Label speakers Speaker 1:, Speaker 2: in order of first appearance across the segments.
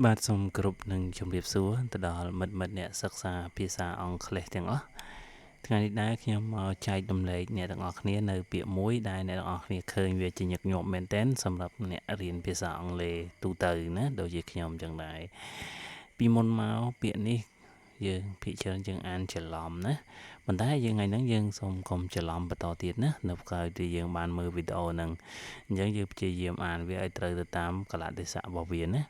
Speaker 1: បាទសូមគោរពនឹងជម្រាបសួរទៅដល់មិត្តអ្នកសិក្សាភាសាអង់គ្លេសទាំងអស់ថ្ងៃនេះដែរខ្ញុំមកចែករំលែកអ្នកទាំងអស់គ្នានៅពាក្យមួយដែលអ្នកទាំងអស់គ្នាឃើញវាជាញឹកញាប់មែនទែនសម្រាប់អ្នករៀនភាសាអង់គ្លេសទូទៅណាដូចជាខ្ញុំចឹងដែរពីមុនមកពាក្យនេះយើងភាគច្រើនយើងអានច្រឡំណាប៉ុន្តែយើងថ្ងៃហ្នឹងយើងសូមកុំច្រឡំបន្តទៀតណានៅក្រោយទីយើងបានមើលវីដេអូហ្នឹងអញ្ចឹងយើងព្យាយាមអានវាឲ្យត្រូវទៅតាមកលៈទេសៈរបស់វាណា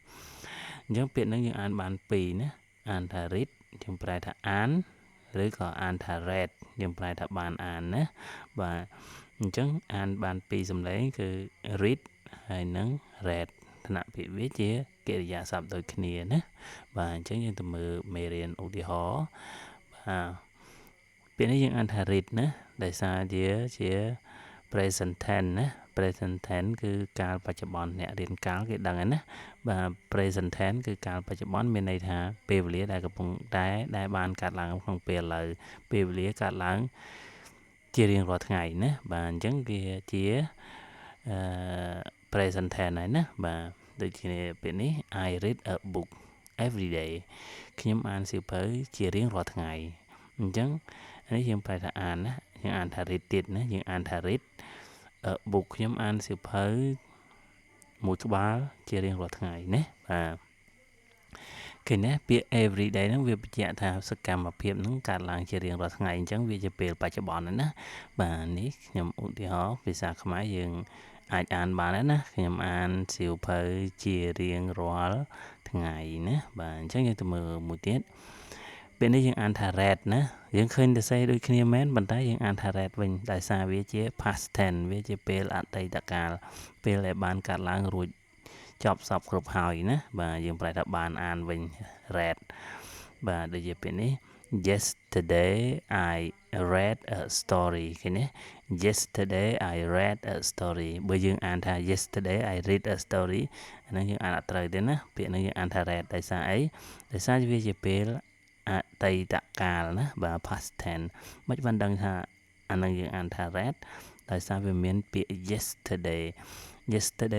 Speaker 1: អញ្ចឹងពាក្យហ្នឹងយើងអានបានពីរណាអានថា read យើងប្រែថាអានឬក៏អានថា read យើងប្រែថាបានអានណាបាទអញ្ចឹងអានបានពីរសំឡេងគឺ read ហើយនិង read ថ្នាក់ពាក្យវាជាកិរិយាសព្ទដូចគ្នាណាបាទអញ្ចឹងយើងទៅមើលមេរៀនឧទាហរណ៍បាទពាក្យនេះយើងអានថា read ណាដោយសារជា present tense ណា present tense គឺកាលបច្ចុប្បន្នអ្នករៀនកាលគេដឹងហើយណាបាទ present tense គឺកាលបច្ចុប្បន្នមានន័យថាពេលវេលាដែលកំពុងដែលបានកើតឡើងក្នុងពេលឥឡូវពេលវេលាកើតឡើងជារៀងរាល់ថ្ងៃណាបាទអញ្ចឹងវាជាpresent tense ហើយណាបាទដូចជាពេលនេះ I read a book every day ខ្ញុំអានសៀវភៅជារៀងរាល់ថ្ងៃអញ្ចឹងនេះយើងប្រែថាអានណាយើងអានថា read ទៀតណាយើងអានថា read book ខ្ញុំអានសៀវភៅមួយក្បាលជារៀងរាល់ថ្ងៃណាបាទឃើញណាពាក្យ every day ហ្នឹងវាបញ្ជាក់ថាសកម្មភាពហ្នឹងកើតឡើងជារៀងរាល់ថ្ងៃអញ្ចឹងវាជាពេលបច្ចុប្បន្នណាបាទនេះខ្ញុំឧទាហរណ៍ភាសាខ្មែរយើងអាចអានបានណាខ្ញុំអានសៀវភៅជារៀងរាល់ថ្ងៃណាបាទអញ្ចឹងយើងទៅមើលមួយទៀតពេលនេះយើងអានថា read ណាយើងឃើញតែសេដូចគ្នាមែនប៉ុន្តែយើងអានថា read វិញដោយសារវាជា past tense វាជាពេលអតីតកាលពេលដែលបានកាត់ឡើងរួចចប់សពគ្រប់ហើយណាបាទយើងប្រែថាបានអានវិញ read បាទដូចជាពេលនេះ yesterday I read a story ឃើញទេ yesterday I read a story បើយើងអានថា yesterday I read a story អាហ្នឹងយើងអានអត់ត្រូវទេណាពាក្យហ្នឹងយើងអានថា read ដោយសារអីដោយសារវាជាពេលអតីតកាលណាបាទ past tense មិនបានដឹងថាអាហ្នឹងយើងអានថា read ដោយសារវាមានពាក្យ yesterday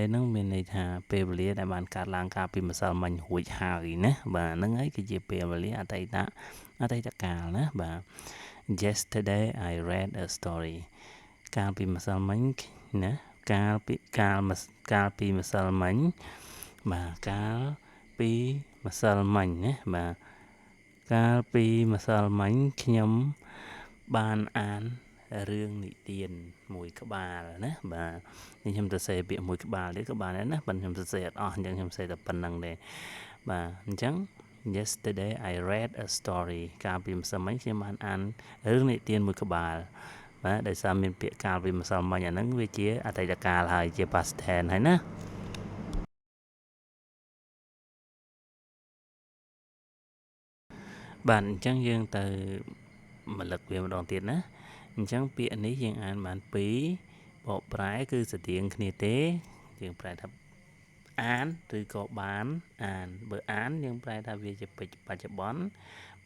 Speaker 1: ហ្នឹងមានន័យថាពេលវេលាដែលបានកើតឡើងកាលពីម្សិលមិញរួចហើយណាបាទហ្នឹងហើយគឺជាពេលវេលាអតីតកាលណាបាទ yesterday I read a story កាលពីម្សិលមិញណាកាលពីម្សិលមិញបាទកាលពីម្សិលមិញណាបាទកាលពីម្សិលមិញខ្ញុំបានអានរឿងនិទានមួយក្បាលណាបាទនេះខ្ញុំទៅសេពាក្យមួយក្បាលនេះក៏បានដែរណាប៉ុន្តែខ្ញុំសរសេរអត់អស់អញ្ចឹងខ្ញុំសេតែប៉ុណ្្នឹងទេបាទអញ្ចឹង yesterday I read a story កាលពីម្សិលមិញខ្ញុំបានអានរឿងនិទានមួយក្បាលបាទដោយសារមានពាក្យកាលពីម្សិលមិញអាហ្នឹងវាជាអតីតកាលហើយជា past tense ហើយណាបាទអញ្ចឹងយើងទៅរលឹកវាម្ដងទៀតណាអញ្ចឹងពាក្យនេះយើងអានបានពីរបកប្រែគឺស្តៀងគ្នាទេយើងប្រែថាអានឬក៏បានអានបើអានយើងប្រែថាវាជាពេចបច្ចុប្បន្ន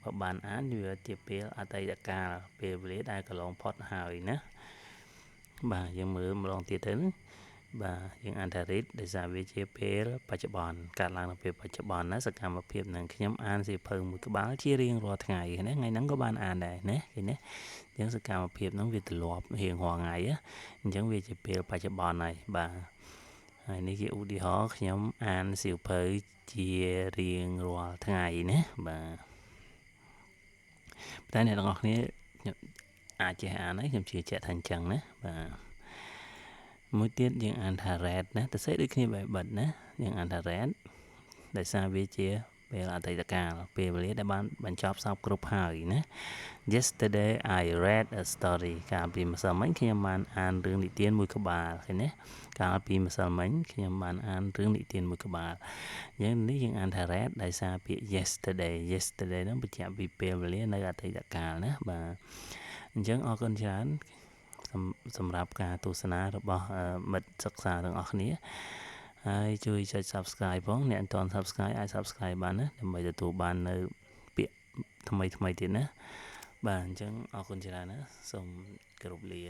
Speaker 1: បើបានអានវាជាពេលអតីតកាលពេលវេលាដែលកន្លងផុតហើយណាបាទយើងមើលម្ដងទៀតទៅបាទយើងអានថា read ដោយសារវាជាពេលបច្ចុប្បន្នកើតឡើងនៅពេលបច្ចុប្បន្នណាសកម្មភាពនឹងខ្ញុំអានសៀវភៅមួយក្បាលជារៀងរាល់ថ្ងៃណាថ្ងៃហ្នឹងក៏បានអានដែរណាឃើញទេអញ្ចឹងសកម្មភាពហ្នឹងវាទម្លាប់រៀងរាល់ថ្ងៃអញ្ចឹងវាជាពេលបច្ចុប្បន្នហើយបាទហើយនេះជាឧទាហរណ៍ខ្ញុំអានសៀវភៅជារៀងរាល់ថ្ងៃណាបាទតែអ្នកទាំងអស់គ្នាអាចចេះអានហើយខ្ញុំជឿជាក់ថាអញ្ចឹងណាបាទមួយទៀតយើងអានថា read ណាទៅសេដូចគ្នាបែបបិទណាយើងអានថា read ដោយសារវាជាពេលអតីតកាលពេលវេលាដែលបានបញ្ចប់សពគ្រប់ហើយណា yesterday I read a story កាលពីម្សិលមិញខ្ញុំបានអានរឿងនិទានមួយក្បាលឃើញទេកាលពីម្សិលមិញខ្ញុំបានអានរឿងនិទានមួយក្បាលយ៉ាងនេះយើងអានថា read ដោយសារពាក្យ yesterday ហ្នឹងបញ្ជាក់ពីពេលវេលានៅអតីតកាលណាបាទអញ្ចឹងអរគុណច្រើនសម្រាប់ការទស្សនារបស់មិត្តសិក្សាទាំងអស់គ្នាហើយជួយចុច Subscribe ផងអ្នកមិនទាន់ Subscribe អាច Subscribe បានណាដើម្បីទទួលបាននៅពាក្យថ្មីទៀតណាបាទអញ្ចឹងអរគុណច្រើនណាសូមគោរពលា